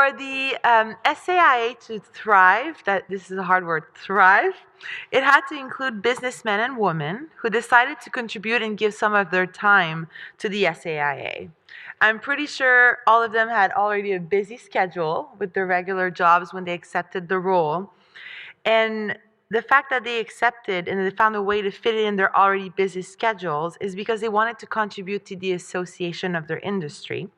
For the SAIA to thrive, this is a hard word, thrive, it had to include businessmen and women who decided to contribute and give some of their time to the SAIA. I'm pretty sure all of them had already a busy schedule with their regular jobs when they accepted the role. And the fact that they accepted and they found a way to fit it in their already busy schedules is because they wanted to contribute to the association of their industry.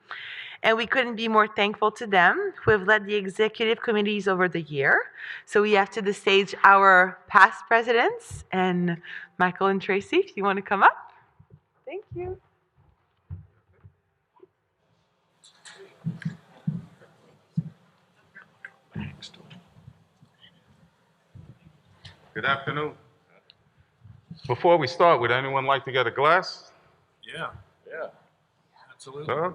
And we couldn't be more thankful to them who have led the executive committees over the year. So we have to the stage our past presidents, and Michael and Tracy, if you want to come up. Thank you. Good afternoon. Before we start, would anyone like to get a glass? Yeah, absolutely.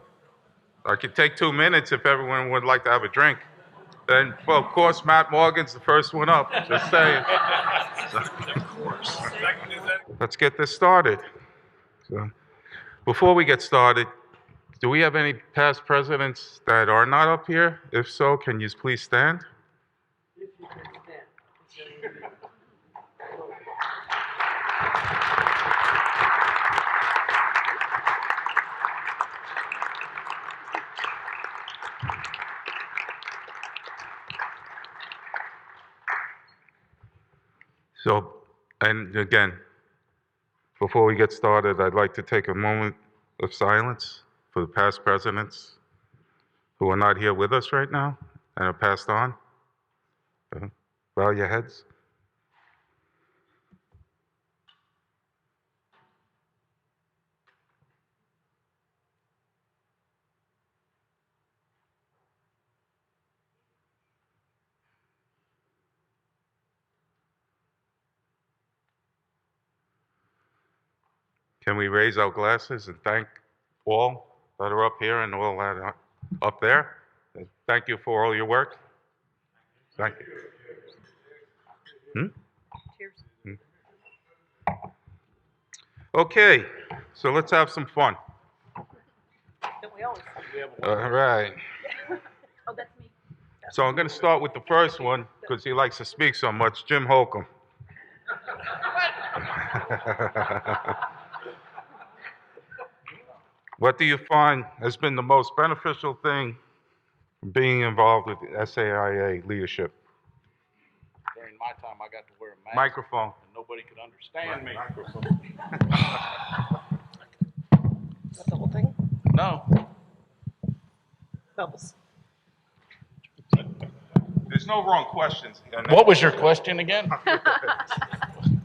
I could take 2 minutes if everyone would like to have a drink. Then, well, of course, Matt Morgan's the first one up. Just saying. Of course. Let's get this started. So, before we get started, do we have any past presidents that are not up here? If so, can you please stand? So, and again, before we get started, I'd like to take a moment of silence for the past presidents who are not here with us right now and are passed on. Bow your heads. Can we raise our glasses and thank all that are up here and all that are up there? Thank you for all your work. Thank you. Okay, so let's have some fun. All right. Oh, that's me. So I'm going to start with the first one because he likes to speak so much, Jim Holcomb. What do you find has been the most beneficial thing being involved with SAIA leadership? During my time, I got to wear a mask. Microphone. And nobody could understand me. Not the whole thing? No. Bubbles. There's no wrong questions. What was your question again?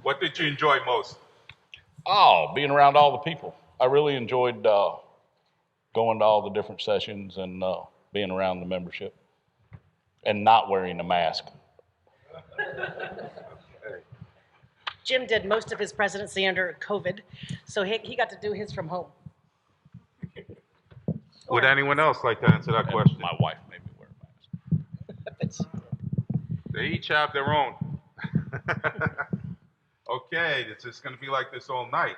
What did you enjoy most? Oh, being around all the people. I really enjoyed going to all the different sessions and being around the membership and not wearing a mask. Jim did most of his presidency under COVID, so he got to do his from home. Would anyone else like to answer that And question? my wife made me wear a mask. They each have their own. Okay, it's just going to be like this all night.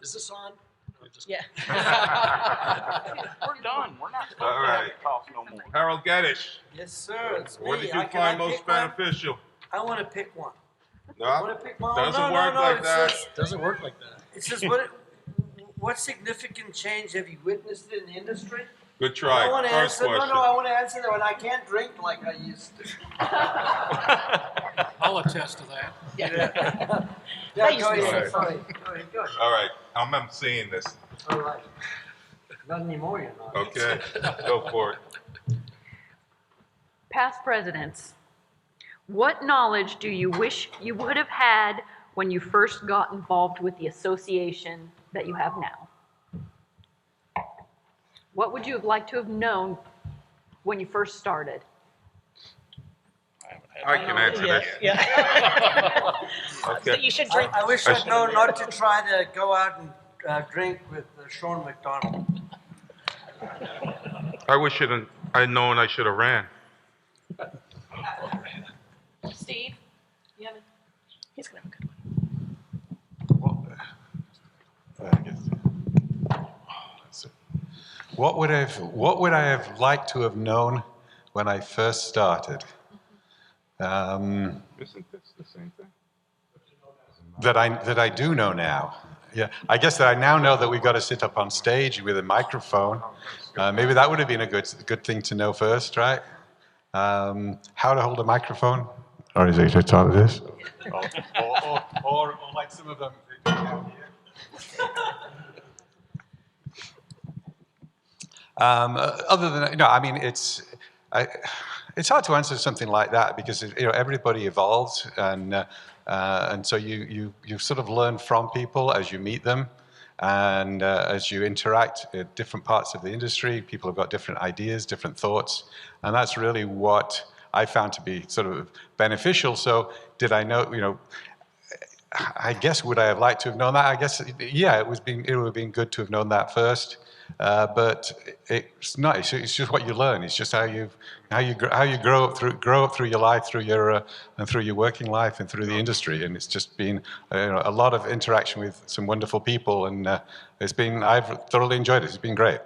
Is this on? No, just- Yeah. We're done. We're not supposed All to have right. it cost no more. Harold Geddes, Yes, sir, it's me. what did you Can I find most pick one? beneficial? I want to pick one. No? I want to pick one. Doesn't no, work no, like it that. Says, Doesn't work like that. it says, what significant change have you witnessed in the industry? Good try. I want to First answer. question. No, I want to answer that one. I can't drink like I used to. I'll attest to that. Yeah, That used go to be ahead. so funny. Go ahead, go ahead. All right, I'm emceeing this. All right. Not anymore, you're not. Okay, go for it. Past presidents, what knowledge do you wish you would have had when you first got involved with the association that you have now? What would you have liked to have known when you first started? I can answer this. Yeah. So Okay. you should drink. I wish I'd known not to try to go out and drink with Sean McDonald. I wish I'd known I should have ran. Steve, you have He's gonna have a good one. what would I have liked to have known when I first started? Isn't this the same thing? That I do know now. Yeah, I guess that I now know that we've got to sit up on stage with a microphone. Maybe that would have been a good thing to know first, right? How to hold a microphone, or is it just taught this? or like some of them they do down here. Other than that, no, I mean it's hard to answer something like that because everybody evolves and so you sort of learn from people as you meet them and as you interact at different parts of the industry. People have got different ideas, different thoughts, and that's really what I found to be sort of beneficial. So did I know, I guess would I have liked to have known that? I guess, yeah, it would have been good to have known that first. But it's not. It's just what you learn. It's just how you grow up through your life, through your working life, and through the industry. And it's just been a lot of interaction with some wonderful people, and I've thoroughly enjoyed it. It's been great.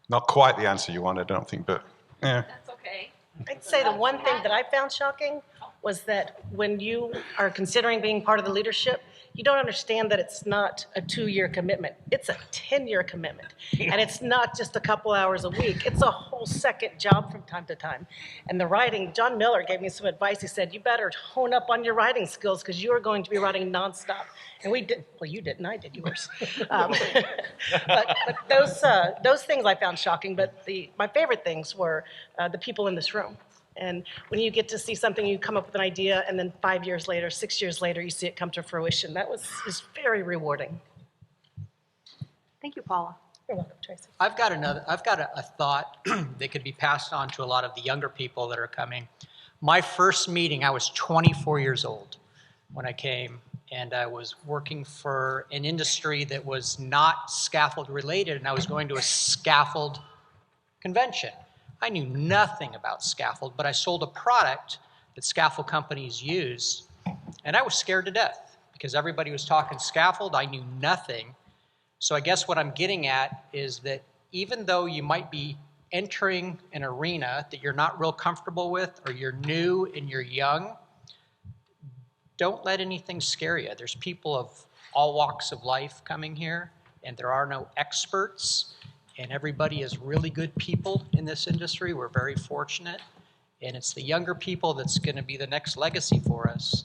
Not quite the answer you wanted, I don't think, but yeah. That's okay. I'd say the one thing that I found shocking was that when you are considering being part of the leadership, you don't understand that it's not a 2-year commitment. It's a 10-year commitment. And it's not just a couple hours a week. It's a whole second job from time to time. And the writing, John Miller gave me some advice. He said, you better hone up on your writing skills because you are going to be writing nonstop. And we did, well, you didn't, I did yours. But those things I found shocking, but my favorite things were the people in this room. And when you get to see something, you come up with an idea, and then 5 years later, 6 years later, you see it come to fruition. That was very rewarding. Thank you, Paula. You're welcome, Tracy. I've got a thought that could be passed on to a lot of the younger people that are coming. My first meeting, I was 24 years old when I came, and I was working for an industry that was not scaffold related, and I was going to a scaffold convention. I knew nothing about scaffold, but I sold a product that scaffold companies use, and I was scared to death because everybody was talking scaffold. I knew nothing. So I guess what I'm getting at is that even though you might be entering an arena that you're not real comfortable with, or you're new and you're young, don't let anything scare you. There's people of all walks of life coming here, and there are no experts. And everybody is really good people in this industry. We're very fortunate. And it's the younger people that's going to be the next legacy for us.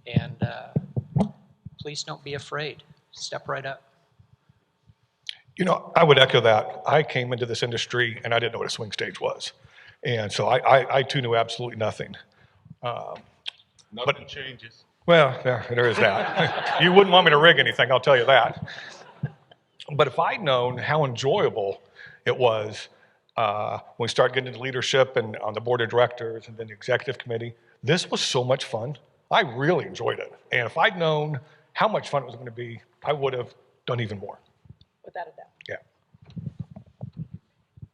And please don't be afraid. Step right up. I would echo that. I came into this industry and I didn't know what a swing stage was. And so I too knew absolutely nothing. Nothing changes. Well, yeah, there is that. You wouldn't want me to rig anything, I'll tell you that. But if I'd known how enjoyable it was when we started getting into leadership and on the board of directors and then the executive committee, this was so much fun. I really enjoyed it. And if I'd known how much fun it was going to be, I would have done even more. Without a doubt. Yeah.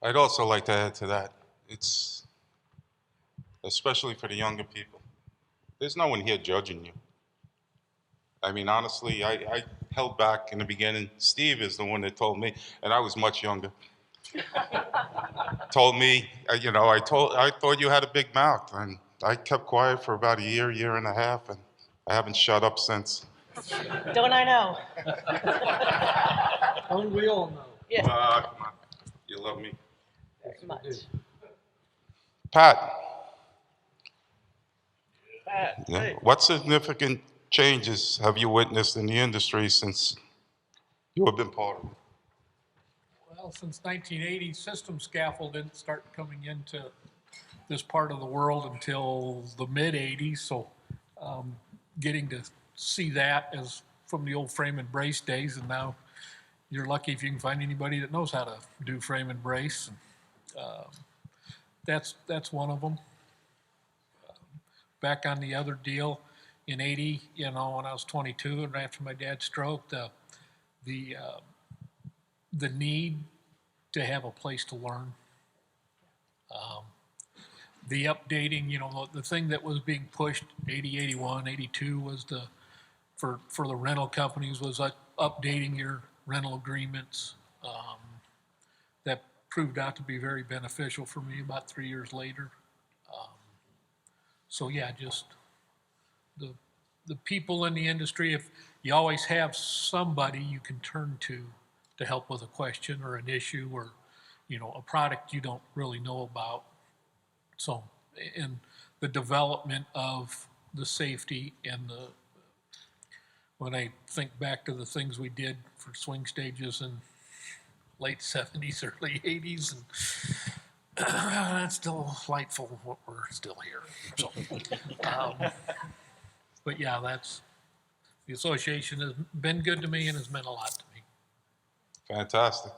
I'd also like to add to that. It's especially for the younger people. There's no one here judging you. I mean, honestly, I held back in the beginning. Steve is the one that told me, and I was much younger. Told me, I thought you had a big mouth, and I kept quiet for about a year and a half, and I haven't shut up since. Don't I know? Don't we all know? Yeah, Come on, you love me. very much. Pat. Yeah. What significant changes have you witnessed in the industry since you have been part of it? Well, since 1980, system scaffold didn't start coming into this part of the world until the mid-'80s. So getting to see that as from the old frame and brace days, and now you're lucky if you can find anybody that knows how to do frame and brace. That's one of them. Back on the other deal, in '80, when I was 22 and after my dad's stroke, the need to have a place to learn, the updating, the thing that was being pushed 80, 81, 82 was for the rental companies was updating your rental agreements, that proved out to be very beneficial for me about 3 years later. So yeah, just the people in the industry, if you always have somebody you can turn to help with a question or an issue or, a product you don't really know about. So, and the development of the safety and when I think back to the things we did for swing stages in late 70s, early 80s, and that's still delightful what we're still here. So, but yeah, the association has been good to me and has meant a lot to me. Fantastic.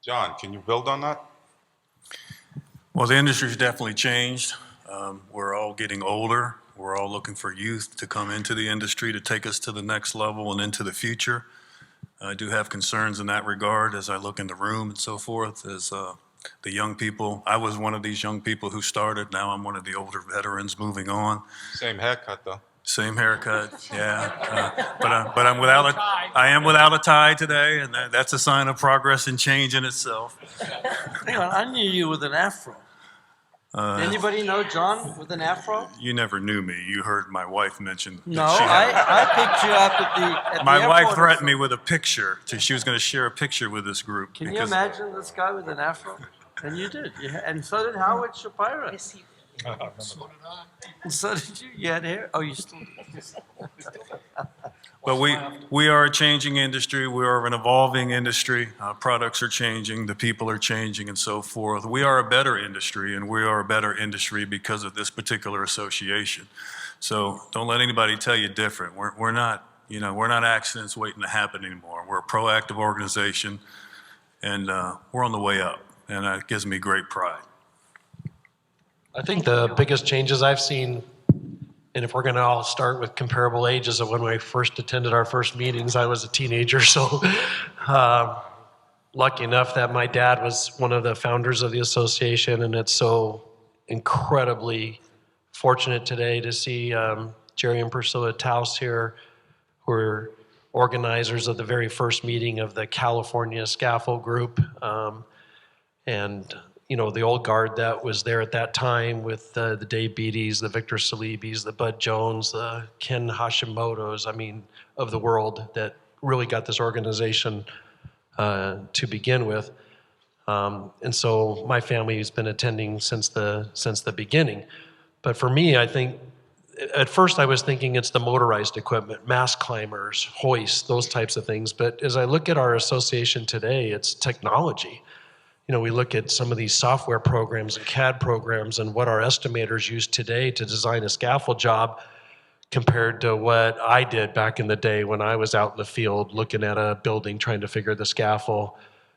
John, can you build on that? Well, the industry's definitely changed. We're all getting older. We're all looking for youth to come into the industry to take us to the next level and into the future. I do have concerns in that regard as I look in the room and so forth, as the young people. I was one of these young people who started. Now I'm one of the older veterans moving on. Same haircut, though. Same haircut, yeah. But I am without a tie today, and that's a sign of progress and change in itself. Hang on, I knew you with an afro. Anybody know John with an afro? You never knew me. You heard my wife mention. No, I picked you up at the My airport. wife threatened me with a picture. She was going to share a picture with this group. Can you imagine this guy with an afro? And you did. And so did Howard Shapiro. Yes, he- So did I. And so did you. You had hair. Oh, you still do. But we are a changing industry. We are an evolving industry. Products are changing. The people are changing and so forth. We are a better industry, and we are a better industry because of this particular association. So don't let anybody tell you different. We're not accidents waiting to happen anymore. We're a proactive organization, and we're on the way up, and that gives me great pride. I think the biggest changes I've seen, and if we're going to all start with comparable ages of when we first attended our first meetings, I was a teenager, so lucky enough that my dad was one of the founders of the association, and it's so incredibly fortunate today to see Jerry and Priscilla Taus here, who are organizers of the very first meeting of the California Scaffold Group, and the old guard that was there at that time with the Dave Beatties, the Victor Salibis, the Bud Jones, the Ken Hashimoto's, of the world that really got this organization to begin with. And so my family has been attending since the beginning. But for me, I think, at first I was thinking it's the motorized equipment, mast climbers, hoists, those types of things. But as I look at our association today, it's technology. We look at some of these software programs and CAD programs and what our estimators use today to design a scaffold job compared to what I did back in the day when I was out in the field looking at a building trying to figure the scaffold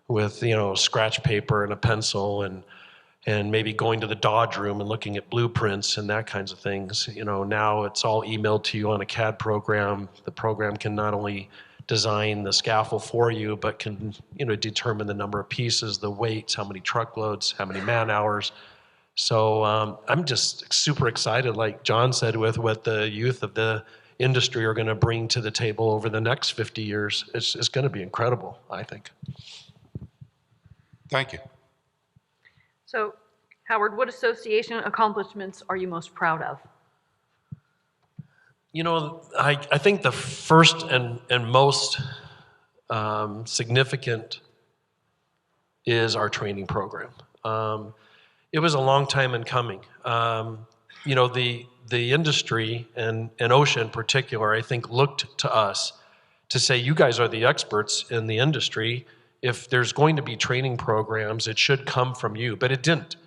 with, scratch paper and a pencil and maybe going to the Dodge room and looking at blueprints and that kinds of things. Now it's all emailed to you on a CAD program. The program can not only design the scaffold for you, but can determine the number of pieces, the weights, how many truckloads, how many man hours. So I'm just super excited, like John said, with what the youth of the industry are going to bring to the table over the next 50 years. It's going to be incredible, I think. Thank you. So, Howard, what association accomplishments are you most proud of? I think the first and most significant is our training program. It was a long time in coming. The industry and OSHA in particular, I think, looked to us to say, you guys are the experts in the industry. If there's going to be training programs, it should come from you. But it didn't.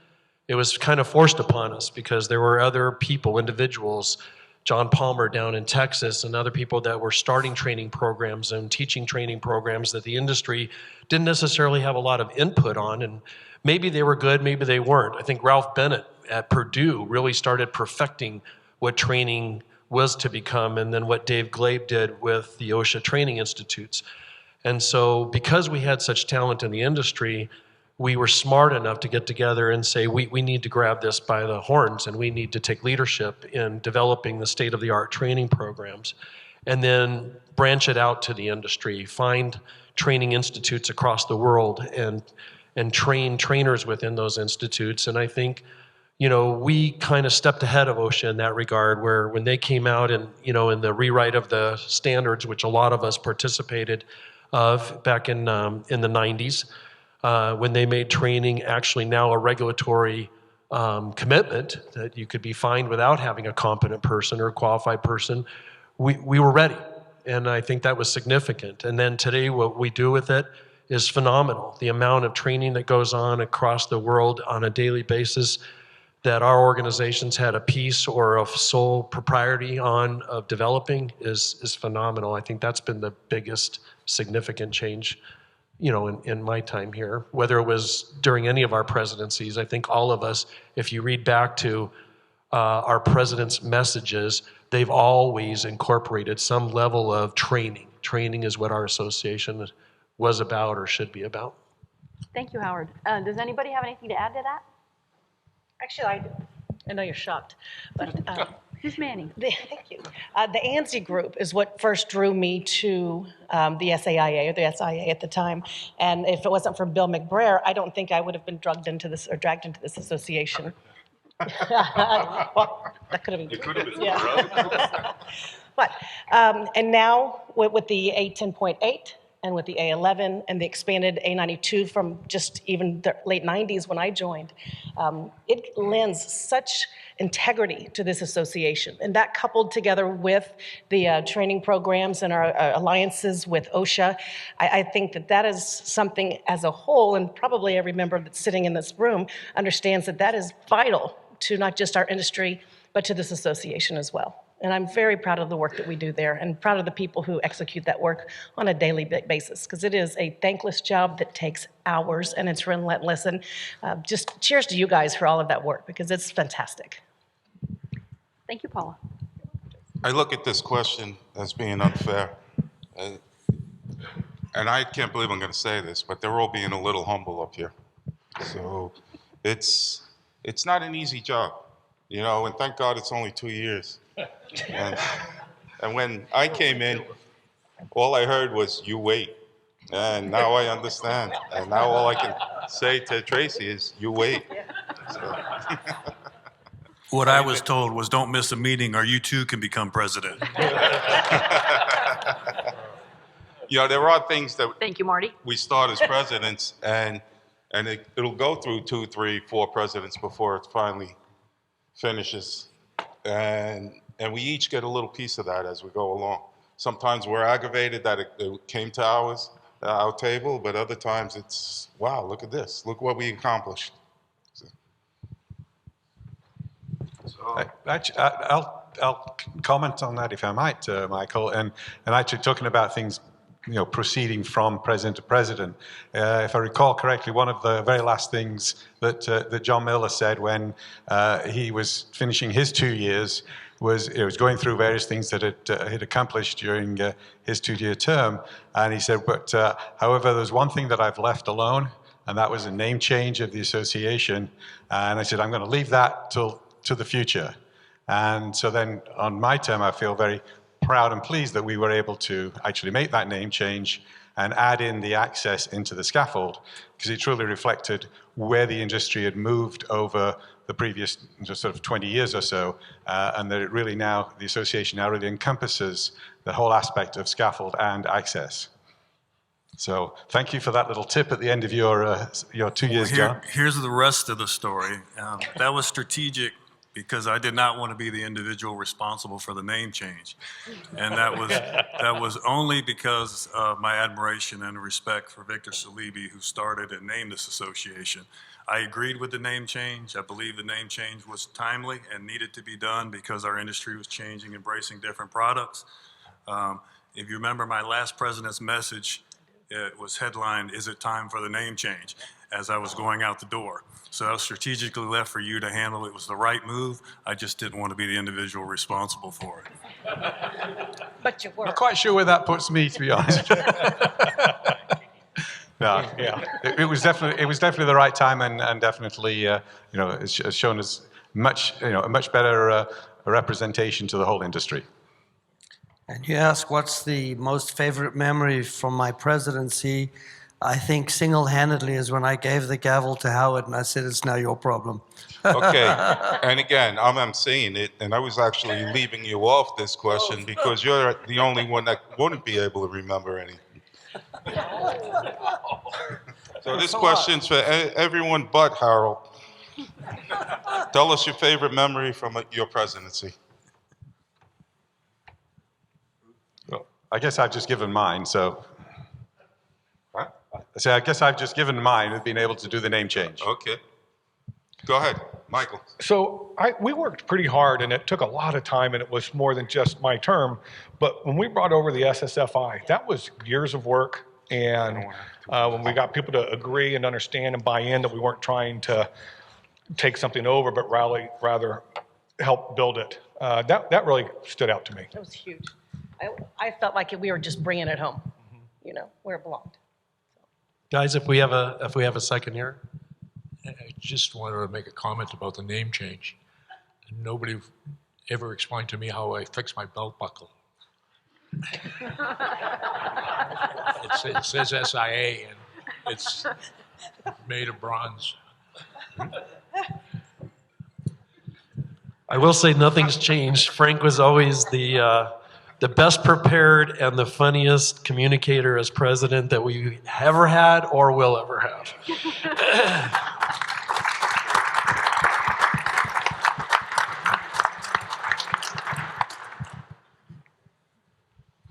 It was kind of forced upon us because there were other people, individuals, John Palmer down in Texas and other people that were starting training programs and teaching training programs that the industry didn't necessarily have a lot of input on. And maybe they were good, maybe they weren't. I think Ralph Bennett at Purdue really started perfecting what training was to become, and then what Dave Glabe did with the OSHA Training Institutes. And so because we had such talent in the industry, we were smart enough to get together and say, we need to grab this by the horns, and we need to take leadership in developing the state-of-the-art training programs. and then branch it out to the industry, find training institutes across the world and train trainers within those institutes. And I think, we kind of stepped ahead of OSHA in that regard, where when they came out and, in the rewrite of the standards, which a lot of us participated of back in the 90s, when they made training actually now a regulatory commitment that you could be fined without having a competent person or a qualified person, we were ready. And I think that was significant. And then today what we do with it is phenomenal. The amount of training that goes on across the world on a daily basis that our organizations had a piece or a sole propriety of developing is phenomenal. I think that's been the biggest significant change, in my time here. Whether it was during any of our presidencies, I think all of us, if you read back to our president's messages, they've always incorporated some level of training. Training is what our association was about or should be about. Thank you, Howard. Does anybody have anything to add to that? Actually, I do. I know you're shocked, but Who's Manning? thank you. The ANSI group is what first drew me to the SAIA, or the SIA at the time. And if it wasn't for Bill McBrayer, I don't think I would have been dragged into this association. Well, that could have been. It could have been. Yeah. But, and now with the A10.8 and with the A11 and the expanded A92 from just even the late 90s when I joined, it lends such integrity to this association. And that coupled together with the training programs and our alliances with OSHA, I think that is something as a whole, and probably every member that's sitting in this room understands that is vital to not just our industry, but to this association as well. And I'm very proud of the work that we do there and proud of the people who execute that work on a daily basis, because it is a thankless job that takes hours and it's relentless. And just cheers to you guys for all of that work, because it's fantastic. Thank you, Paula. I look at this question as being unfair. And I can't believe I'm going to say this, but they're all being a little humble up here. So it's not an easy job, and thank God it's only 2 years. And when I came in, all I heard was, "You wait." And now I understand. And now all I can say to Tracy is, "You wait." So. What I was told was, don't miss a meeting or you too can become president. There are things that Thank you, Marty. we start as presidents, and it'll go through 2, 3, 4 presidents before it finally finishes. And we each get a little piece of that as we go along. Sometimes we're aggravated that it came to our table, but other times it's, wow, look at this. Look what we accomplished. I'll comment on that if I might, Michael, and actually talking about things, proceeding from president to president. If I recall correctly, one of the very last things that John Miller said when he was finishing his 2 years was going through various things that he'd accomplished during his 2-year term, and he said, but however, there's one thing that I've left alone, and that was a name change of the association. And I said, I'm going to leave that to the future. And so then on my term, I feel very proud and pleased that we were able to actually make that name change and add in the access into the scaffold, because it truly reflected where the industry had moved over the previous sort of 20 years or so, and that it really now, the association now really encompasses the whole aspect of scaffold and access. So thank you for that little tip at the end of your 2 years, John. Here's the rest of the story. That was strategic because I did not want to be the individual responsible for the name change. And that was only because of my admiration and respect for Victor Salibi, who started and named this association. I agreed with the name change. I believe the name change was timely and needed to be done because our industry was changing, embracing different products. If you remember my last president's message, it was headlined, "Is it time for the name change?" as I was going out the door. So I was strategically left for you to handle. It was the right move. I just didn't want to be the individual responsible for it. But you were. Not quite sure where that puts me, to be honest. No, yeah, it was definitely the right time, and definitely, it's shown us a much better representation to the whole industry. And you ask what's the most favorite memory from my presidency? I think single-handedly is when I gave the gavel to Howard and I said, it's now your problem. Okay, and again, I'm emceeing it, and I was actually leaving you off this question because you're the only one that wouldn't be able to remember any. So this question's for everyone but Harold. Tell us your favorite memory from your presidency. I guess I've just given mine, so. Huh? So I guess I've just given mine with being able to do the name change. Okay. Go ahead, Michael. So we worked pretty hard, and it took a lot of time, and it was more than just my term. But when we brought over the SSFI, that was years of work. And when we got people to agree and understand and buy in that we weren't trying to take something over, but rather help build it, that really stood out to me. It was huge. I felt like we were just bringing it home, where it belonged. Guys, if we have a second here. I just wanted to make a comment about the name change. Nobody ever explained to me how I fix my belt buckle. It says SIA and it's made of bronze. I will say nothing's changed. Frank was always the best prepared and the funniest communicator as president that we ever had or will ever have.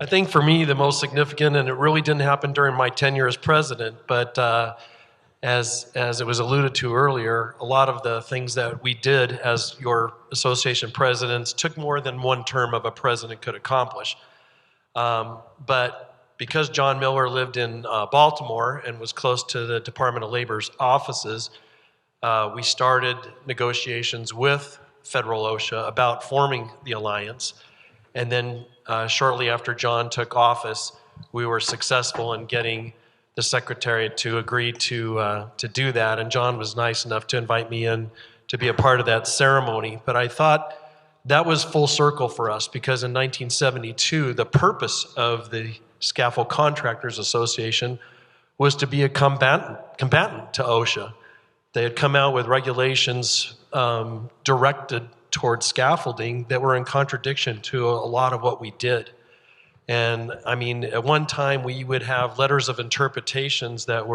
I think for me, the most significant, and it really didn't happen during my tenure as president, but as it was alluded to earlier, a lot of the things that we did as your association presidents took more than one term of a president could accomplish. But because John Miller lived in Baltimore and was close to the Department of Labor's offices, we started negotiations with Federal OSHA about forming the alliance. And then shortly after John took office, we were successful in getting the Secretariat to agree to do that. And John was nice enough to invite me in to be a part of that ceremony. But I thought that was full circle for us because in 1972, the purpose of the Scaffold Contractors Association was to be a combatant to OSHA. They had come out with regulations directed towards scaffolding that were in contradiction to a lot of what we did. And I mean, at one time we would have letters of interpretations that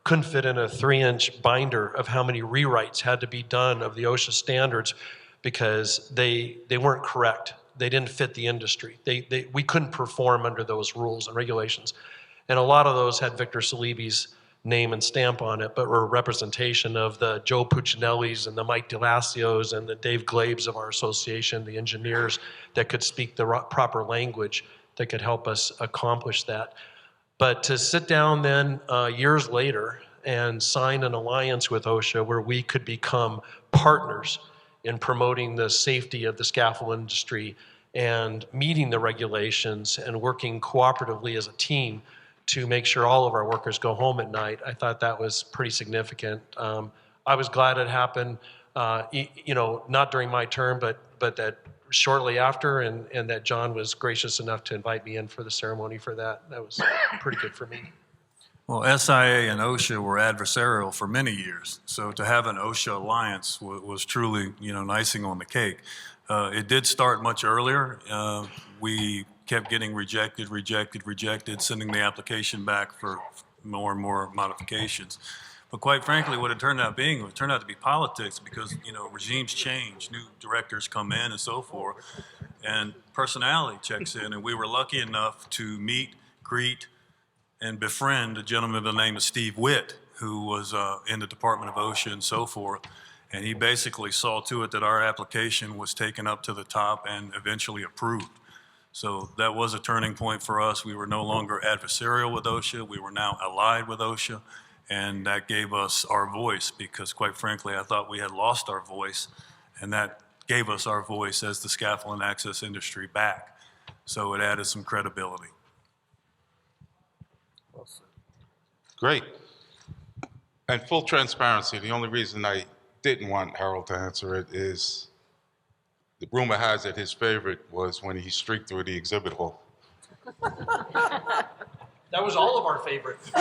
couldn't fit in a 3-inch binder of how many rewrites had to be done of the OSHA standards because they weren't correct. They didn't fit the industry. We couldn't perform under those rules and regulations. And a lot of those had Victor Salibi's name and stamp on it, but were a representation of the Joe Puccinellis and the Mike DeLacios and the Dave Glabes of our association, the engineers that could speak the proper language that could help us accomplish that. But to sit down then years later and sign an alliance with OSHA where we could become partners in promoting the safety of the scaffold industry and meeting the regulations and working cooperatively as a team to make sure all of our workers go home at night, I thought that was pretty significant. I was glad it happened, not during my term, but that shortly after, and that John was gracious enough to invite me in for the ceremony for that. That was pretty good for me. Well, SIA and OSHA were adversarial for many years, so to have an OSHA alliance was truly, an icing on the cake. It did start much earlier. We kept getting rejected, sending the application back for more and more modifications. But quite frankly, what it turned out to be politics because, regimes change, new directors come in and so forth, and personality checks in. And we were lucky enough to meet, greet, and befriend a gentleman by the name of Steve Witt, who was in the Department of OSHA and so forth. And he basically saw to it that our application was taken up to the top and eventually approved. So that was a turning point for us. We were no longer adversarial with OSHA. We were now allied with OSHA. And that gave us our voice because, quite frankly, I thought we had lost our voice. And that gave us our voice as the scaffold and access industry back. So it added some credibility. Great. And full transparency, the only reason I didn't want Harold to answer it is The rumor has it his favorite was when he streaked through the exhibit hall. That was all of our favorites. It's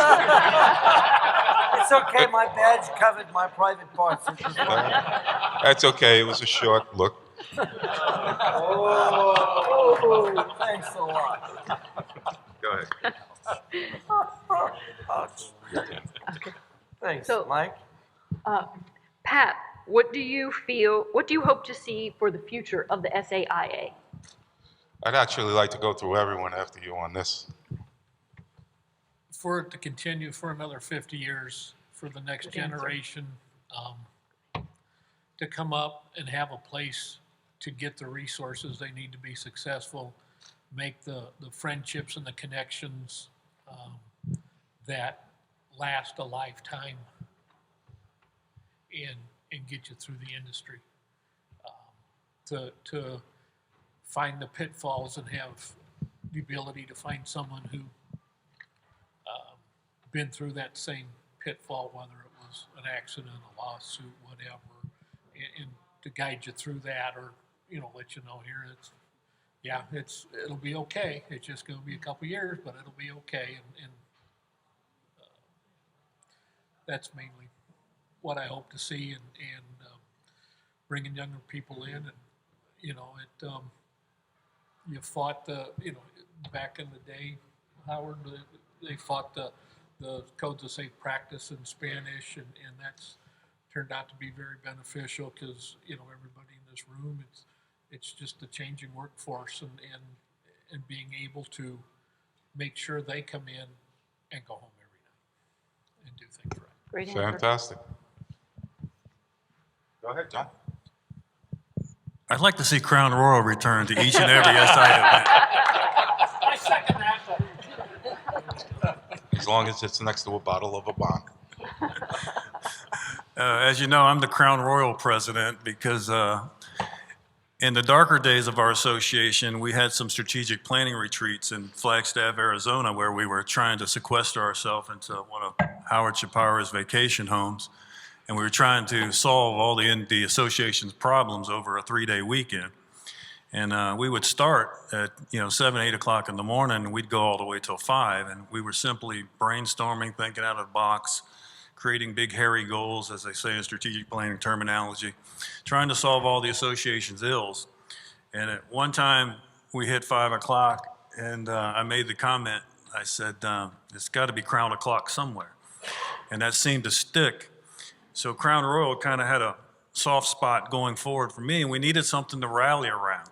okay, my badge covered my private parts. It was fine. That's okay, it was a short look. Oh, thanks a lot. Go ahead. Thanks, So- Mike. Pat, what do you hope to see for the future of the SAIA? I'd actually like to go through everyone after you on this. For it to continue for another 50 years, for the next generation to come up and have a place to get the resources they need to be successful, make the friendships and the connections that last a lifetime, and get you through the industry. To find the pitfalls and have the ability to find someone who been through that same pitfall, whether it was an accident, a lawsuit, whatever, and to guide you through that, or let you know here it'll be okay. It's just going to be a couple years, but it'll be okay, and that's mainly what I hope to see, and bringing younger people in, and you fought back in the day, Howard, they fought the codes of safe practice in Spanish, and that's turned out to be very beneficial, because everybody in this room, it's just the changing workforce, and being able to make sure they come in and go home every night and do things right. Great answer. Fantastic. Go ahead, John. I'd like to see Crown Royal return to each and every SI event. I second that. As long as it's next to a bottle of a bond. As you know, I'm the Crown Royal president because in the darker days of our association, we had some strategic planning retreats in Flagstaff, Arizona, where we were trying to sequester ourselves into one of Howard Shapira's vacation homes. And we were trying to solve all the association's problems over a 3-day weekend. And we would start at 7, 8 o'clock in the morning, and we'd go all the way till 5. And we were simply brainstorming, thinking out of the box, creating big hairy goals, as they say in strategic planning terminology, trying to solve all the association's ills. And at one time, we hit 5 o'clock, and I made the comment. I said, "It's got to be Crown o'clock somewhere," and that seemed to stick. So Crown Royal kind of had a soft spot going forward for me, and we needed something to rally around.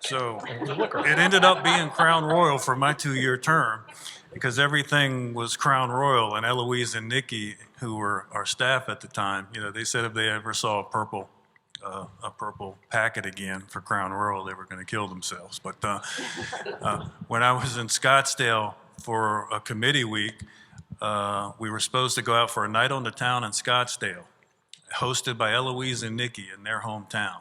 So it ended up being Crown Royal for my 2-year term, because everything was Crown Royal. And Eloise and Nikki, who were our staff at the time, they said if they ever saw a purple packet again for Crown Royal, they were going to kill themselves. But when I was in Scottsdale for a committee week, we were supposed to go out for a night on the town in Scottsdale, hosted by Eloise and Nikki in their hometown.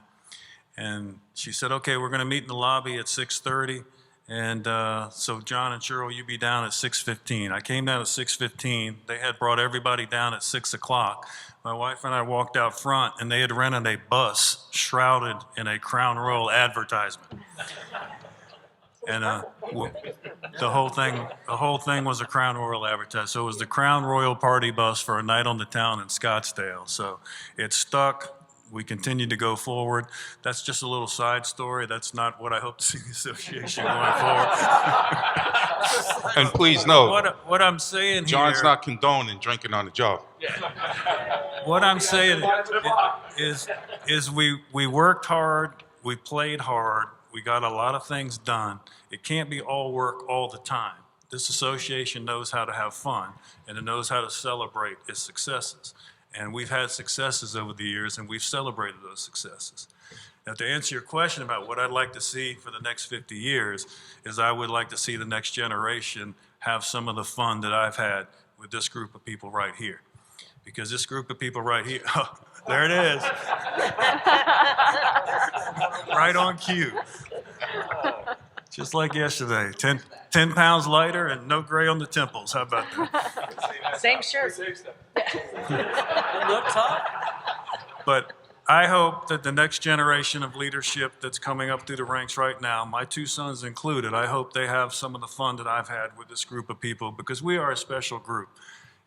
And she said, "Okay, we're going to meet in the lobby at 6:30. And so John and Cheryl, you be down at 6:15. I came down at 6:15. They had brought everybody down at 6 o'clock. My wife and I walked out front, and they had rented a bus shrouded in a Crown Royal advertisement. And the whole thing was a Crown Royal advertisement. So it was the Crown Royal party bus for a night on the town in Scottsdale. So it stuck. We continued to go forward. That's just a little side story. That's not what I hope to see the association going forward. And please know, What I'm saying John's here, not condoning drinking on the job. what I'm saying is we worked hard, we played hard, we got a lot of things done. It can't be all work all the time. This association knows how to have fun, and it knows how to celebrate its successes. And we've had successes over the years, and we've celebrated those successes. Now, to answer your question about what I'd like to see for the next 50 years, is I would like to see the next generation have some of the fun that I've had with this group of people right here. Because this group of people right here, oh, there it is. Right on cue. Just like yesterday, 10 pounds lighter and no gray on the temples. How about that? Same shirt. But I hope that the next generation of leadership that's coming up through the ranks right now, my two sons included, I hope they have some of the fun that I've had with this group of people, because we are a special group.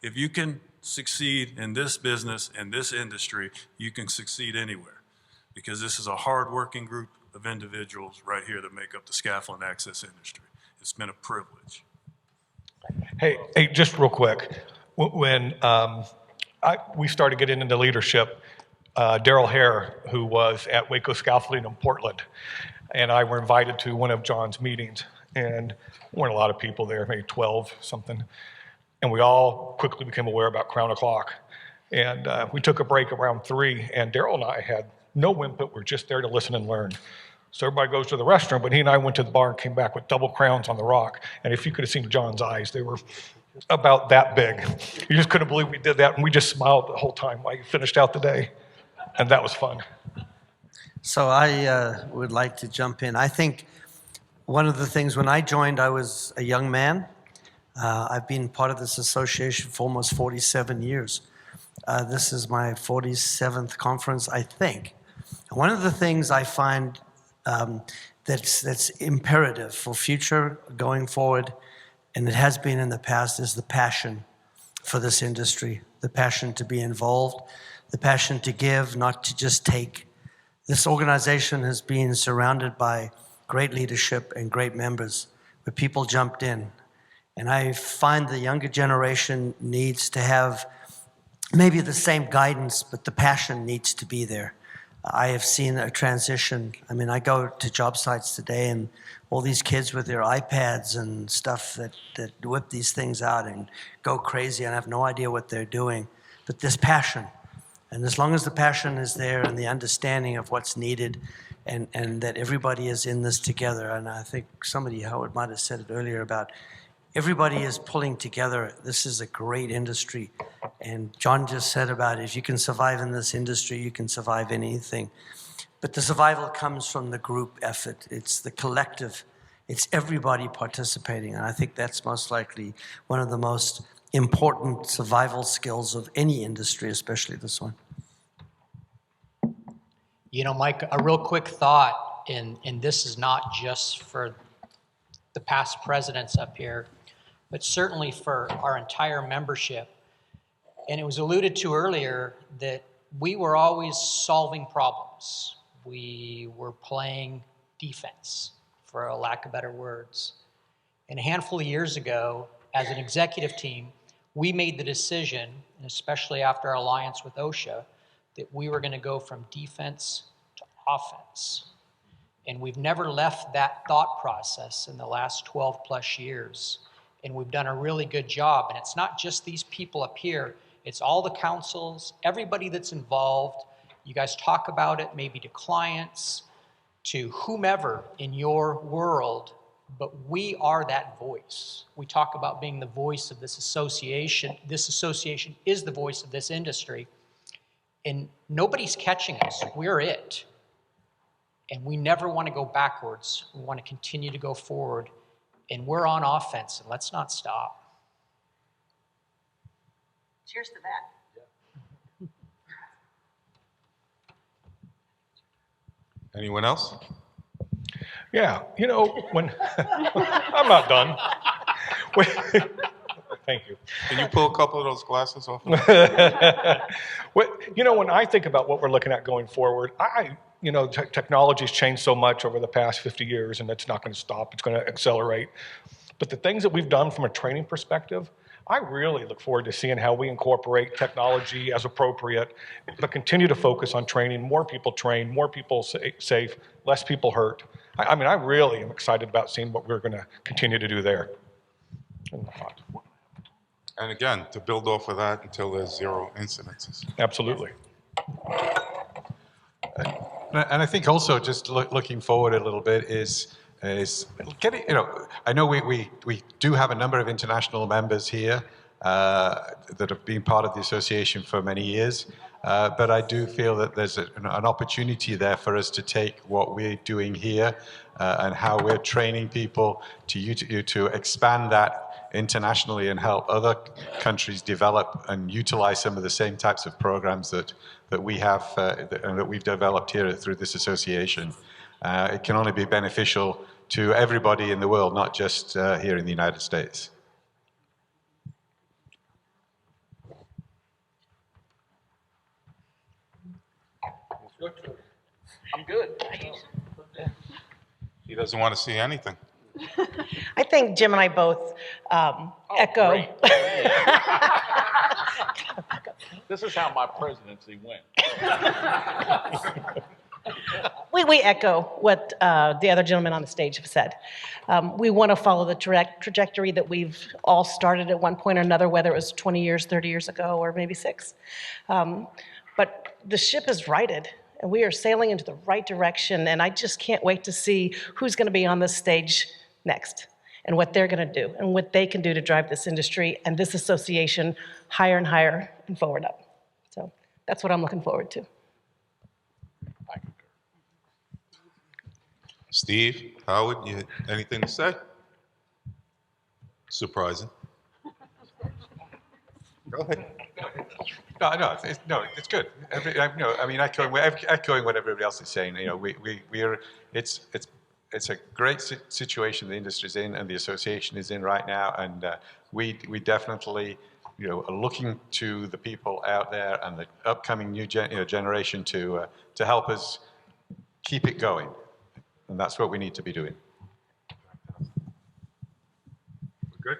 If you can succeed in this business and this industry, you can succeed anywhere, because this is a hardworking group of individuals right here that make up the scaffold and access industry. It's been a privilege. Hey, just real quick. When we started getting into leadership, Daryl Hare, who was at Waco Scaffolding in Portland, and I were invited to one of John's meetings, and there weren't a lot of people there, maybe 12 something, and we all quickly became aware about Crown O'Clock. And we took a break around 3, and Daryl and I had no input. We're just there to listen and learn. So everybody goes to the restroom, but he and I went to the bar and came back with double crowns on the rock. And if you could have seen John's eyes, they were about that big. You just couldn't believe we did that, and we just smiled the whole time while he finished out the day. And that was fun. So I would like to jump in. I think one of the things, when I joined, I was a young man. I've been part of this association for almost 47 years. This is my 47th conference, I think. One of the things I find that's imperative for future going forward, and it has been in the past, is the passion for this industry, the passion to be involved, the passion to give, not to just take. This organization has been surrounded by great leadership and great members, where people jumped in. And I find the younger generation needs to have maybe the same guidance, but the passion needs to be there. I have seen a transition. I mean, I go to job sites today, and all these kids with their iPads and stuff that whip these things out and go crazy, and I have no idea what they're doing. But this passion, and as long as the passion is there and the understanding of what's needed, and that everybody is in this together, and I think somebody, Howard, might have said it earlier about everybody is pulling together. This is a great industry. And John just said about if you can survive in this industry, you can survive in anything. But the survival comes from the group effort. It's the collective. It's everybody participating. And I think that's most likely one of the most important survival skills of any industry, especially this one. You know, Mike, a real quick thought, and this is not just for the past presidents up here, but certainly for our entire membership. And it was alluded to earlier that we were always solving problems. We were playing defense, for a lack of better words. And a handful of years ago, as an executive team, we made the decision, and especially after our alliance with OSHA, that we were going to go from defense to offense. And we've never left that thought process in the last 12 plus years. And we've done a really good job. And it's not just these people up here, it's all the councils, everybody that's involved. You guys talk about it, maybe to clients, to whomever in your world, but we are that voice. We talk about being the voice of this association. This association is the voice of this industry. And nobody's catching us. We're it. And we never want to go backwards. We want to continue to go forward. And we're on offense, and let's not stop. Cheers to that. Anyone else? Yeah, you know, when I'm not done. Thank you. Can you pull a couple of those glasses off? You know, when I think about what we're looking at going forward, you know, technology's changed so much over the past 50 years, and it's not going to stop. It's going to accelerate. But the things that we've done from a training perspective, I really look forward to seeing how we incorporate technology as appropriate, but continue to focus on training. More people trained, more people safe, less people hurt. I mean, I really am excited about seeing what we're going to continue to do there. And again, to build off of that until there's 0 incidences. Absolutely. And I think also just looking forward a little bit is getting, you know, I know we do have a number of international members here that have been part of the association for many years, but I do feel that there's an opportunity there for us to take what we're doing here and how we're training people to expand that internationally and help other countries develop and utilize some of the same types of programs that we have and that we've developed here through this association. It can only be beneficial to everybody in the world, not just here in the United States. I'm good. He doesn't want to see anything. I think Jim and I both echo. Great. This is how my presidency went. We echo what the other gentlemen on the stage have said. We want to follow the trajectory that we've all started at one point or another, whether it was 20 years, 30 years ago, or maybe 6. But the ship is righted, and we are sailing into the right direction, and I just can't wait to see who's going to be on this stage next, and what they're going to do, and what they can do to drive this industry and this association higher and higher and forward up. So that's what I'm looking forward to. Steve, Howard, you anything to say? Surprising. Go ahead. No, it's good. Echoing what everybody else is saying. It's a great situation the industry's in and the association is in right now, and we definitely are looking to the people out there and the upcoming new generation to help us keep it going, and that's what we need to be doing. Good.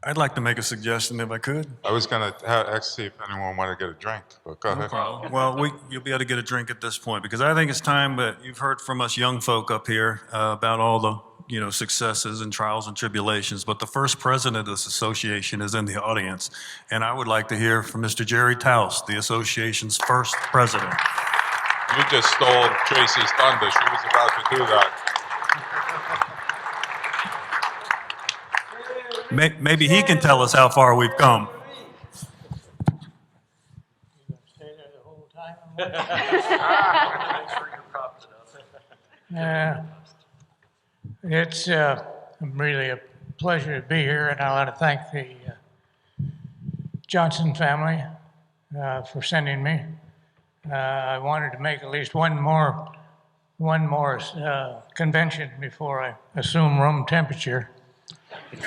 I'd like to make a suggestion if I could. I was going to actually see if anyone wanted to get a drink, but go ahead. Well, you'll be able to get a drink at this point, because I think it's time that you've heard from us young folk up here about all the successes and trials and tribulations, but the first president of this association is in the audience, and I would like to hear from Mr. Jerry Taus, the association's first president. You just stole Tracy's thunder. She was about to do that. Maybe he can tell us how far we've come. It's really a pleasure to be here, and I want to thank the Johnson family for sending me. I wanted to make at least one more convention before I assume room temperature. It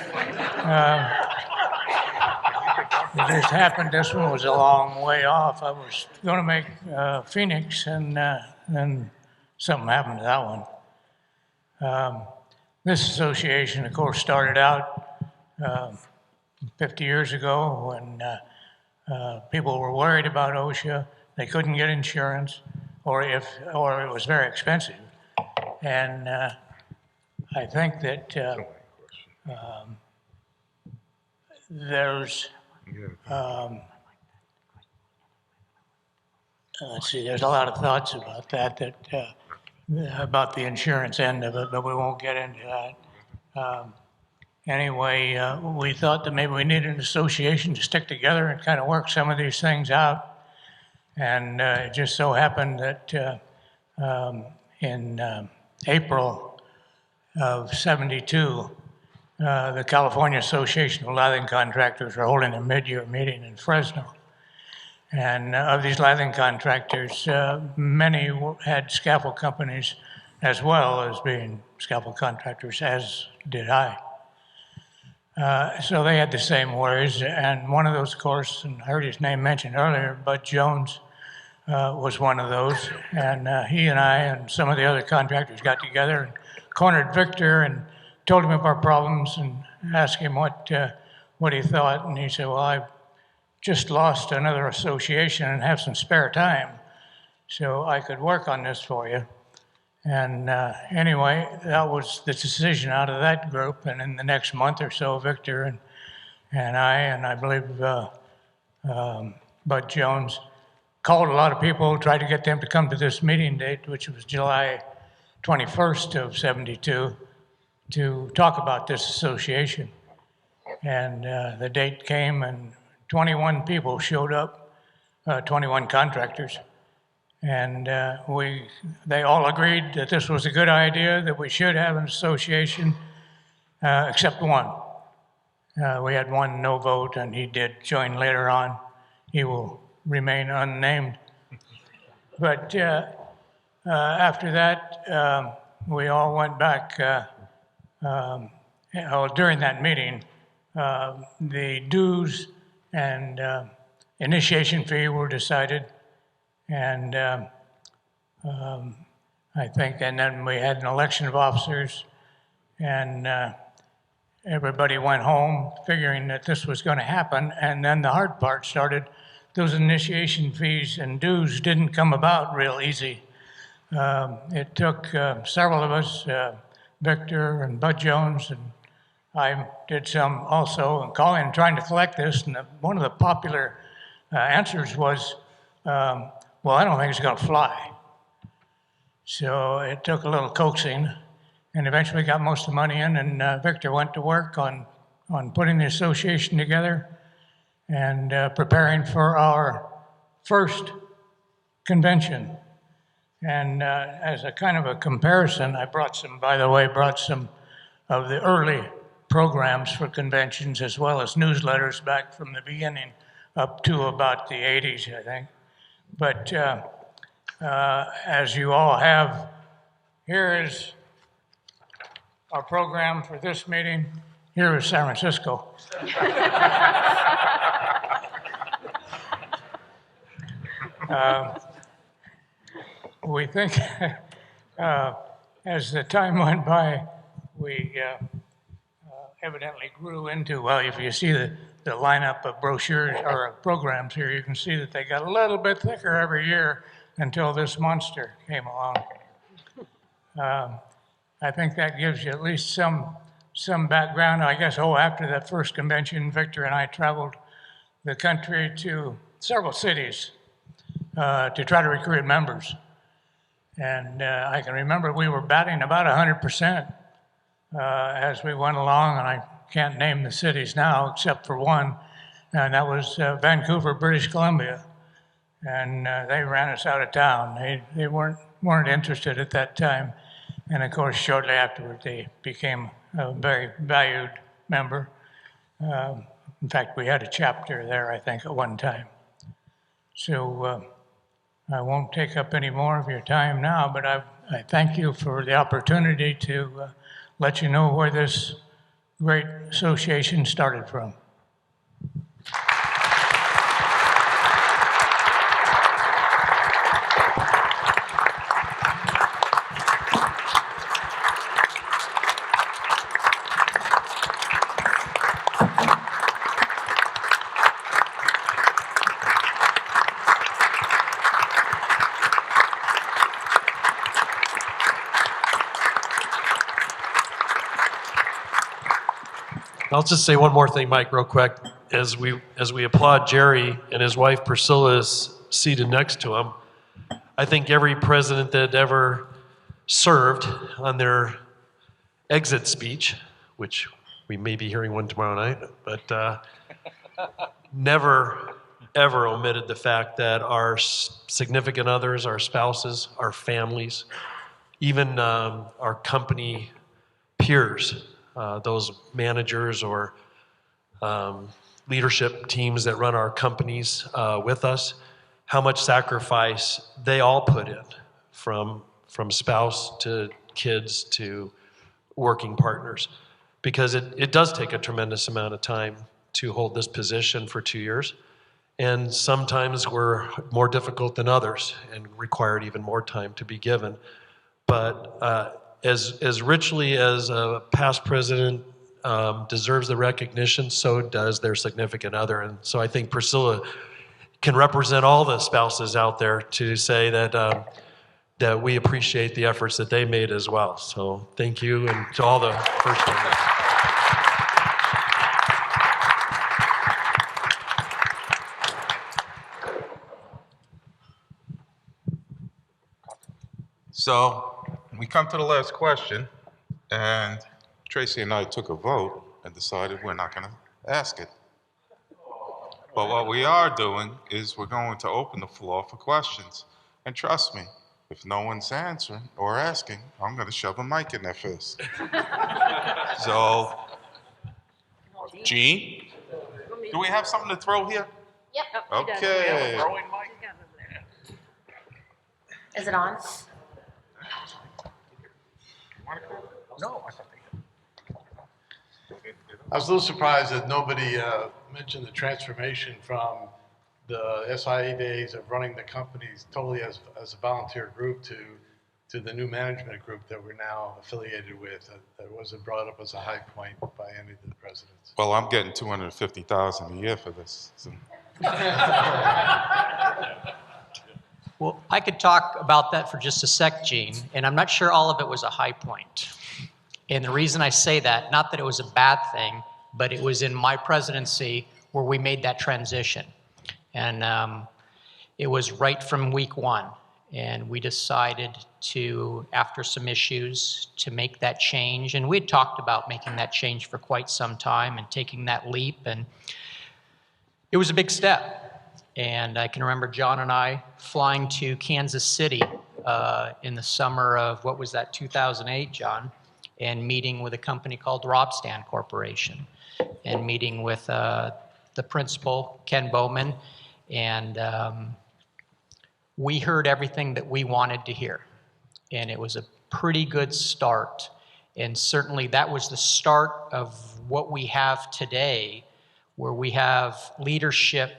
just happened this one was a long way off. I was going to make Phoenix, and then something happened to that one. This association, of course, started out 50 years ago when people were worried about OSHA. They couldn't get insurance, or it was very expensive. And I think that there's there's a lot of thoughts about that about the insurance end of it, but we won't get into that. Anyway, we thought that maybe we needed an association to stick together and kind of work some of these things out. And it just so happened that in April of '72, the California Association of Lathing Contractors were holding a mid-year meeting in Fresno. And of these lathing contractors, many had scaffold companies as well as being scaffold contractors, as did I. So they had the same worries. And one of those, of course, and I heard his name mentioned earlier, Bud Jones was one of those. And he and I and some of the other contractors got together and cornered Victor and told him of our problems and asked him what he thought. And he said, well, I've just lost another association and have some spare time, so I could work on this for you. And anyway, that was the decision out of that group. And in the next month or so, Victor and I believe Bud Jones called a lot of people, tried to get them to come to this meeting date, which was July 21st of '72, to talk about this association. And the date came, and 21 people showed up, 21 contractors. And they all agreed that this was a good idea, that we should have an association, except one. We had one no vote, and he did join later on. He will remain unnamed. But after that, we all went back. During that meeting, the dues and initiation fee were decided, and I think, and then we had an election of officers, and everybody went home figuring that this was going to happen, and then the hard part started. Those initiation fees and dues didn't come about real easy. It took several of us, Victor and Bud Jones, and I did some also, and calling and trying to collect this, and one of the popular answers was, well, I don't think it's going to fly. So it took a little coaxing, and eventually got most of the money in, and Victor went to work on putting the association together and preparing for our first convention. And as a kind of a comparison, I brought some of the early programs for conventions as well as newsletters back from the beginning up to about the 80s, I think. But as you all have, here is our program for this meeting. Here is San Francisco. We think as the time went by, we evidently grew into, well, if you see the lineup of brochures or programs here, you can see that they got a little bit thicker every year until this monster came along. I think that gives you at least some background. I guess, after that first convention, Victor and I traveled the country to several cities to try to recruit members. And I can remember we were batting about 100% as we went along, and I can't name the cities now except for one, and that was Vancouver, British Columbia. And they ran us out of town. They weren't interested at that time. And of course, shortly afterward, they became a very valued member. In fact, we had a chapter there, I think, at one time. So I won't take up any more of your time now, but I thank you for the opportunity to let you know where this great association started from. I'll just say one more thing, Mike, real quick. As we applaud Jerry and his wife Priscilla is seated next to him, I think every president that ever served on their exit speech, which we may be hearing one tomorrow night, but never, ever omitted the fact that our significant others, our spouses, our families, even our company peers, those managers or leadership teams that run our companies with us, how much sacrifice they all put in, from spouse to kids to working partners. Because it does take a tremendous amount of time to hold this position for 2 years. And sometimes we're more difficult than others and required even more time to be given. But as richly as a past president deserves the recognition, so does their significant other. And so I think Priscilla can represent all the spouses out there to say that that we appreciate the efforts that they made as well. So thank you, and to all the first timers. So we come to the last question, and Tracy and I took a vote and decided we're not going to ask it. But what we are doing is we're going to open the floor for questions. And trust me, if no one's answering or asking, I'm going to shove a mic in their face. So Gene? Do we have something to throw here? Yep. Okay. Is it on? No, I thought I was a little surprised that nobody mentioned the transformation from the SIA days of running the companies totally as a volunteer group to the new management group that we're now affiliated with. That wasn't brought up as a high point by any of the presidents. Well, I'm getting $250,000 a year for this. So. Well, I could talk about that for just a sec, Gene, and I'm not sure all of it was a high point. And the reason I say that, not that it was a bad thing, but it was in my presidency where we made that transition. And it was right from week one. And we decided to, after some issues, to make that change. And we'd talked about making that change for quite some time and taking that leap. And it was a big step. And I can remember John and I flying to Kansas City in the summer of, what was that, 2008, John? And meeting with a company called Robstan Corporation. And meeting with the principal, Ken Bowman. And we heard everything that we wanted to hear. And it was a pretty good start. And certainly that was the start of what we have today, where we have leadership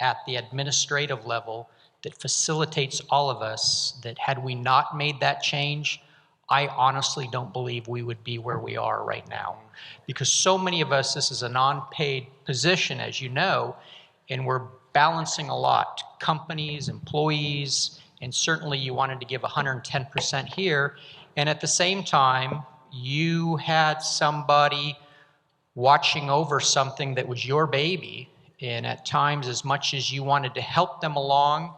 at the administrative level that facilitates all of us, that had we not made that change, I honestly don't believe we would be where we are right now. Because so many of us, this is a non-paid position, as you know, and we're balancing a lot. Companies, employees, and certainly you wanted to give 110% here. And at the same time, you had somebody watching over something that was your baby. And at times, as much as you wanted to help them along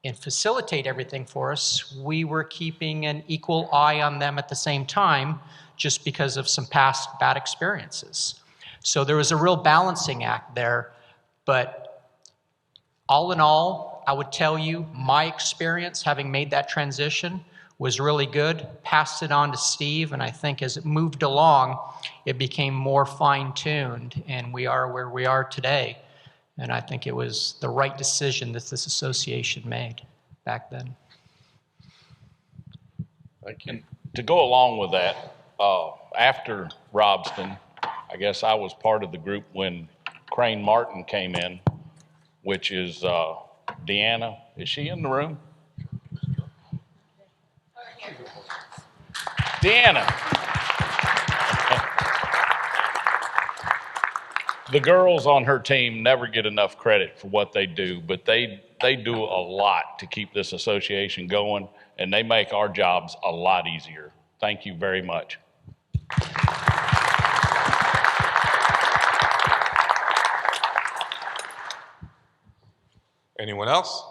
and facilitate everything for us, we were keeping an equal eye on them at the same time, just because of some past bad experiences. So there was a real balancing act there. But all in all, I would tell you my experience having made that transition was really good. Passed it on to Steve, and I think as it moved along, it became more fine-tuned, and we are where we are today. And I think it was the right decision that this association made back then. And to go along with that, after Robston, I guess I was part of the group when Crane Martin came in, which is Deanna. Is she in the room? Deanna. The girls on her team never get enough credit for what they do, but they do a lot to keep this association going, and they make our jobs a lot easier. Thank you very much. Anyone else?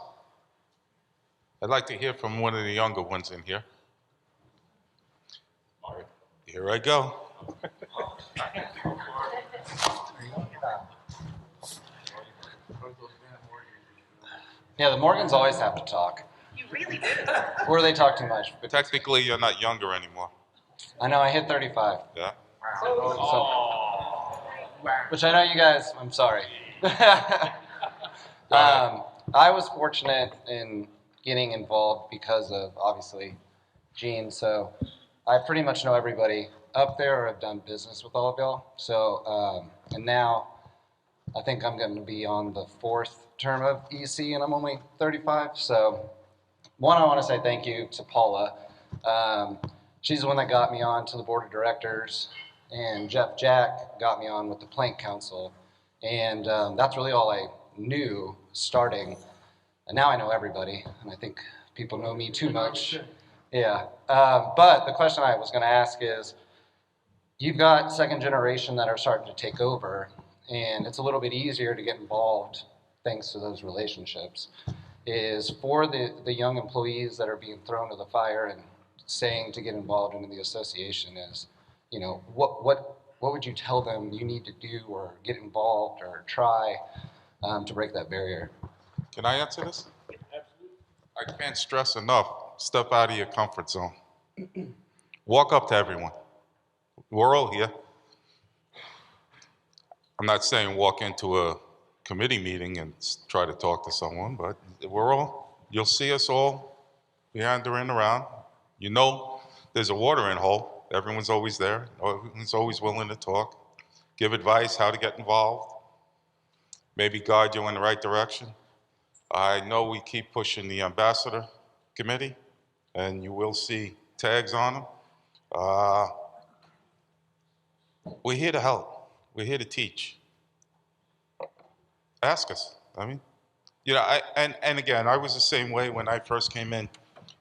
I'd like to hear from one of the younger ones in here. Here I go. Yeah, the Morgans always have to talk. You really do. Or they talk too much. But technically, you're not younger anymore. I know, I hit 35. Yeah? So, which I know you guys, I'm sorry. I was fortunate in getting involved because of, obviously, Gene. So I pretty much know everybody up there or have done business with all of y'all. So, and now I think I'm going to be on the 4th term of EC and I'm only 35. So one, I want to say thank you to Paula. She's the one that got me on to the board of directors, and Jeff Jack got me on with the Plank Council. And that's really all I knew starting. And now I know everybody, and I think people know me too much. Yeah. But the question I was going to ask is, you've got second generation that are starting to take over, and it's a little bit easier to get involved thanks to those relationships. Is for the young employees that are being thrown to the fire and saying to get involved into the association is, you know, what would you tell them you need to do or get involved or try to break that barrier? Can I answer this? Absolutely. I can't stress enough, step out of your comfort zone. Walk up to everyone. We're all here. I'm not saying walk into a committee meeting and try to talk to someone, but you'll see us all meander in around. You know, there's a watering hole. Everyone's always there. Everyone's always willing to talk, give advice how to get involved, maybe guide you in the right direction. I know we keep pushing the ambassador committee, and you will see tags on them. We're here to help. We're here to teach. Ask us. I mean, you know, and again, I was the same way when I first came in.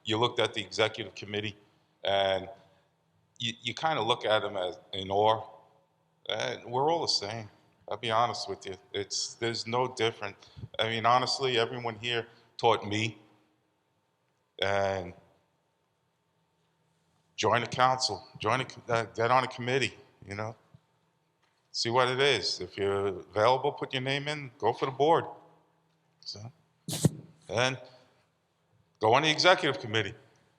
You looked at the executive committee, and you kind of look at them as in awe. And we're all the same. I'll be honest with you. There's no different. I mean, honestly, everyone here taught me. And join a council, get on a committee, you know. See what it is. If you're available, put your name in, go for the board. So, and go on the executive committee.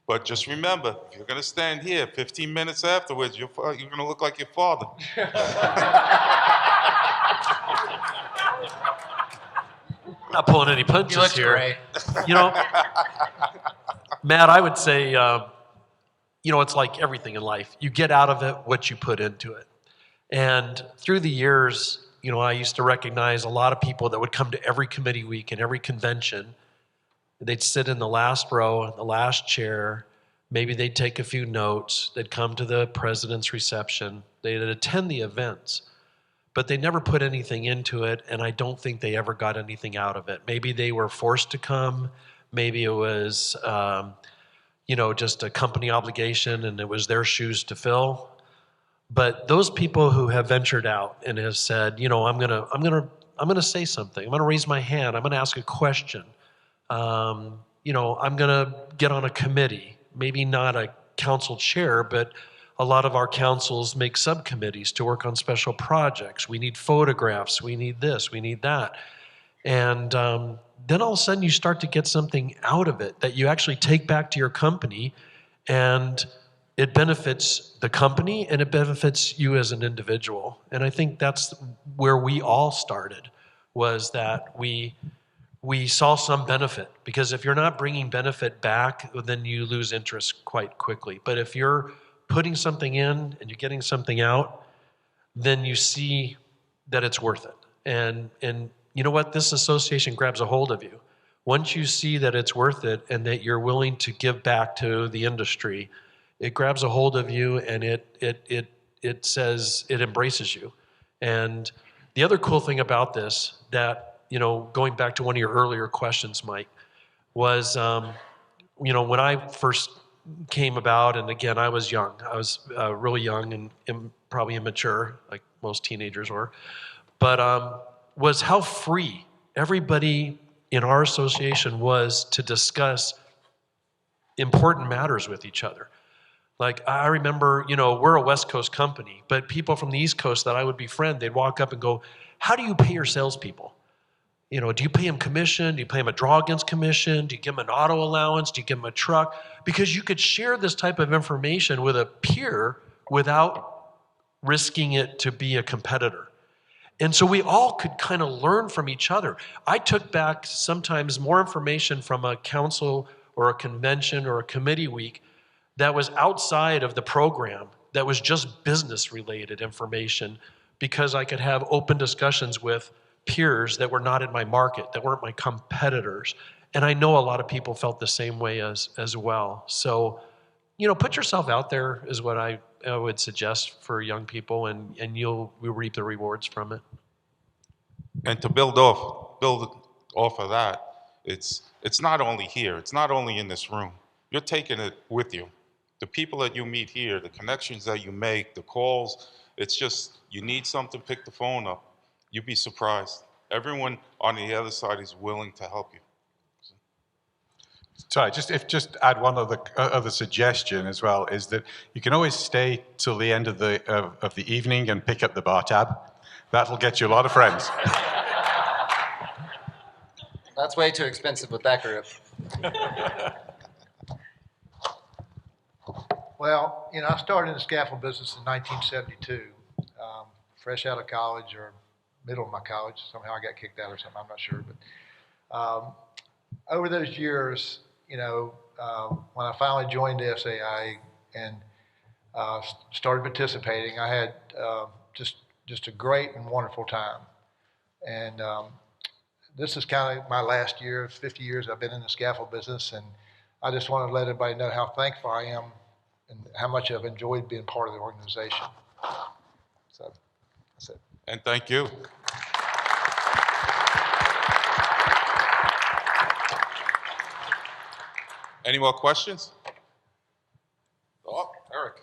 But just remember, if you're going to stand here 15 minutes afterwards, you're going to look like your father. Not pulling any punches You look here. great. You know, Matt, I would say, you know, it's like everything in life. You get out of it what you put into it. And through the years, you know, I used to recognize a lot of people that would come to every committee week and every convention. They'd sit in the last row, in the last chair. Maybe they'd take a few notes. They'd come to the president's reception. They'd attend the events. But they never put anything into it, and I don't think they ever got anything out of it. Maybe they were forced to come. Maybe it was, you know, just a company obligation, and it was their shoes to fill. But those people who have ventured out and have said, you know, I'm gonna say something. I'm gonna raise my hand. I'm gonna ask a question. You know, I'm gonna get on a committee. Maybe not a council chair, but a lot of our councils make subcommittees to work on special projects. We need photographs. We need this. We need that. And then all of a sudden you start to get something out of it that you actually take back to your company, and it benefits the company and it benefits you as an individual. And I think that's where we all started, was that we saw some benefit. Because if you're not bringing benefit back, then you lose interest quite quickly. But if you're putting something in and you're getting something out, then you see that it's worth it. And you know what? This association grabs a hold of you. Once you see that it's worth it and that you're willing to give back to the industry, it grabs a hold of you, and it says, it embraces you. And the other cool thing about this, that, you know, going back to one of your earlier questions, Mike, was, you know, when I first came about, and again, I was young. I was really young and probably immature, like most teenagers were. But was how free everybody in our association was to discuss important matters with each other. Like, I remember, you know, we're a West Coast company, but people from the East Coast that I would befriend, they'd walk up and go, how do you pay your salespeople? You know, do you pay them commission? Do you pay them a draw against commission? Do you give them an auto allowance? Do you give them a truck? Because you could share this type of information with a peer without risking it to be a competitor. And so we all could kind of learn from each other. I took back sometimes more information from a council or a convention or a committee week that was outside of the program, that was just business related information, because I could have open discussions with peers that were not in my market, that weren't my competitors. And I know a lot of people felt the same way as well. So, you know, put yourself out there is what I would suggest for young people, and we'll reap the rewards from it. And to build off of that, it's not only here, it's not only in this room. You're taking it with you. The people that you meet here, the connections that you make, the calls, it's just, you need something, pick the phone up. You'd be surprised. Everyone on the other side is willing to help you. Sorry, just add one other suggestion as well, is that you can always stay till the end of the evening and pick up the bar tab. That'll get you a lot of friends. That's way too expensive with that group. Well, you know, I started in the scaffold business in 1972, fresh out of college, or middle of my college. Somehow I got kicked out or something. I'm not sure. But over those years, when I finally joined the SAI and started participating, I had just a great and wonderful time. And this is kind of my last year. 50 years I've been in the scaffold business, and I just want to let everybody know how thankful I am and how much I've enjoyed being part of the organization. So that's it. And thank you. Any more questions? Oh, Eric.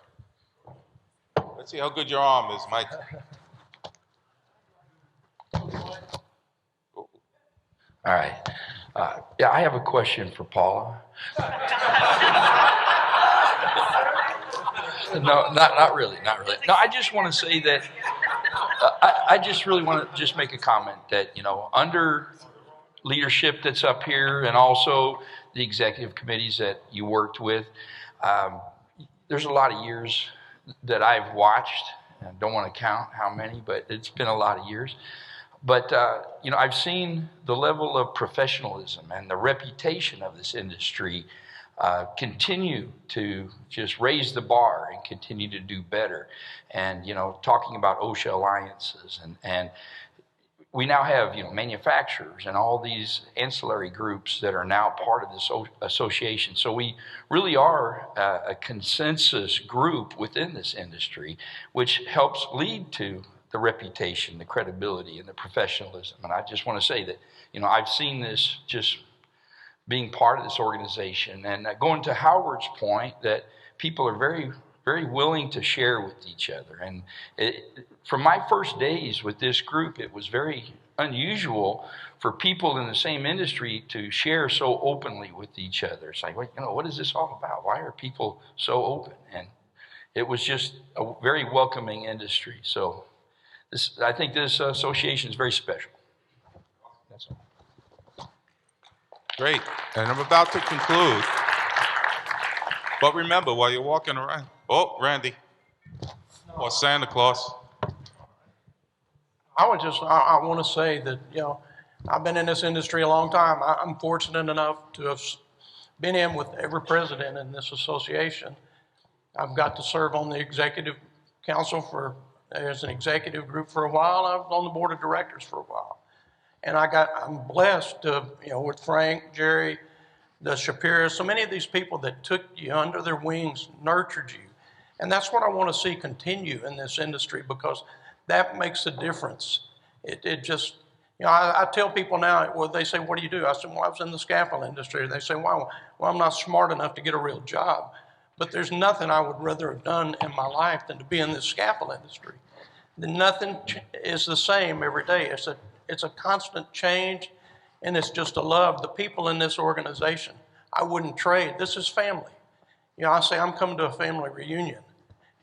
Let's see how good your arm is, Mike. All right. Yeah, I have a question for Paula. No, not really. No, I just want to say that I just really want to just make a comment that, under leadership that's up here and also the executive committees that you worked with, there's a lot of years that I've watched. I don't want to count how many, but it's been a lot of years. But, I've seen the level of professionalism and the reputation of this industry continue to just raise the bar and continue to do better. And, talking about OSHA alliances and we now have, manufacturers and all these ancillary groups that are now part of this association. So we really are a consensus group within this industry, which helps lead to the reputation, the credibility, and the professionalism. And I just want to say that, I've seen this just being part of this organization. And going to Howard's point, that people are very, very willing to share with each other. And from my first days with this group, it was very unusual for people in the same industry to share so openly with each other. It's like, what is this all about? Why are people so open? And it was just a very welcoming industry. So I think this association is very special. That's all. Great. And I'm about to conclude. But remember, while you're walking around, Randy, or Santa Claus. I want to say that, I've been in this industry a long time. I'm fortunate enough to have been in with every president in this association. I've got to serve on the executive council as an executive group for a while. I was on the board of directors for a while. And I'm blessed to, with Frank, Jerry, the Shapiro, so many of these people that took you under their wings, nurtured you. And that's what I want to see continue in this industry, because that makes a difference. It just, I tell people now, well, they say, what do you do? I said, well, I was in the scaffold industry. They say, well, I'm not smart enough to get a real job. But there's nothing I would rather have done in my life than to be in the scaffold industry. Nothing is the same every day. It's a constant change, and it's just a love. The people in this organization, I wouldn't trade. This is family. I say I'm coming to a family reunion,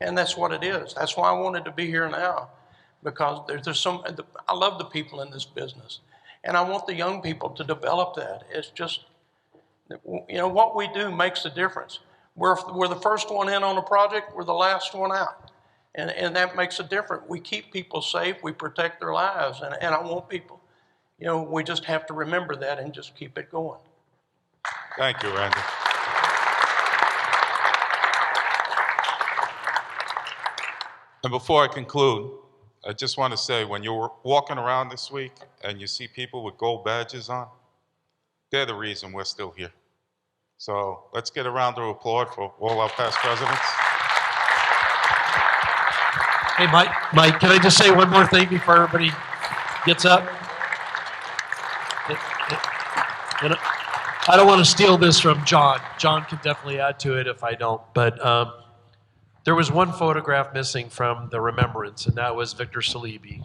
and that's what it is. That's why I wanted to be here now, because I love the people in this business, and I want the young people to develop that. It's just, what we do makes a difference. We're the first one in on a project, we're the last one out. And that makes a difference. We keep people safe, we protect their lives, and I want people, we just have to remember that and just keep it going. Thank you, Randy. And before I conclude, I just want to say, when you're walking around this week and you see people with gold badges on, they're the reason we're still here. So let's get a round of applause for all our past presidents. Hey, Mike, can I just say one more thing before everybody gets up? I don't want to steal this from John. John can definitely add to it if I don't. But there was one photograph missing from the remembrance, and that was Victor Salibi,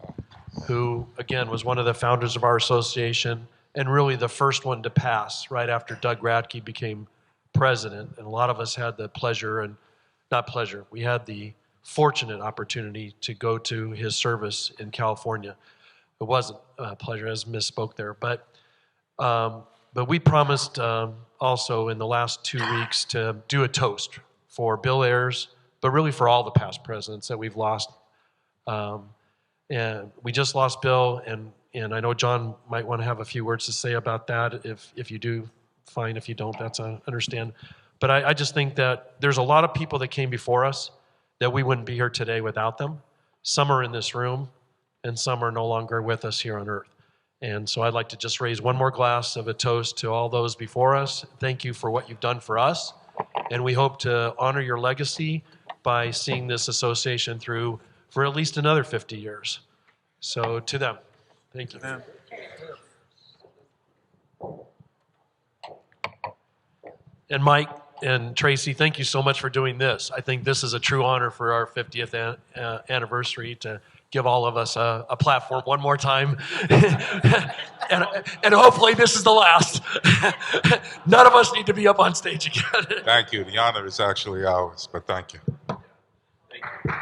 who, again, was one of the founders of our association and really the first one to pass right after Doug Radke became president. And a lot of us had the we had the fortunate opportunity to go to his service in California. It wasn't a pleasure, as misspoke there, but we promised also in the last 2 weeks to do a toast for Bill Ayers, but really for all the past presidents that we've lost. And we just lost Bill, and I know John might want to have a few words to say about that. If you do, fine. If you don't, that's understand. But I just think that there's a lot of people that came before us that we wouldn't be here today without them. Some are in this room, and some are no longer with us here on earth. And so I'd like to just raise one more glass of a toast to all those before us. Thank you for what you've done for us. And we hope to honor your legacy by seeing this association through for at least another 50 years. So to them, thank you. And Mike and Tracy, thank you so much for doing this. I think this is a true honor for our 50th anniversary to give all of us a platform one more time. and hopefully this is the last. None of us need to be up on stage again. Thank you. The honor is actually ours, but thank you. Thank you.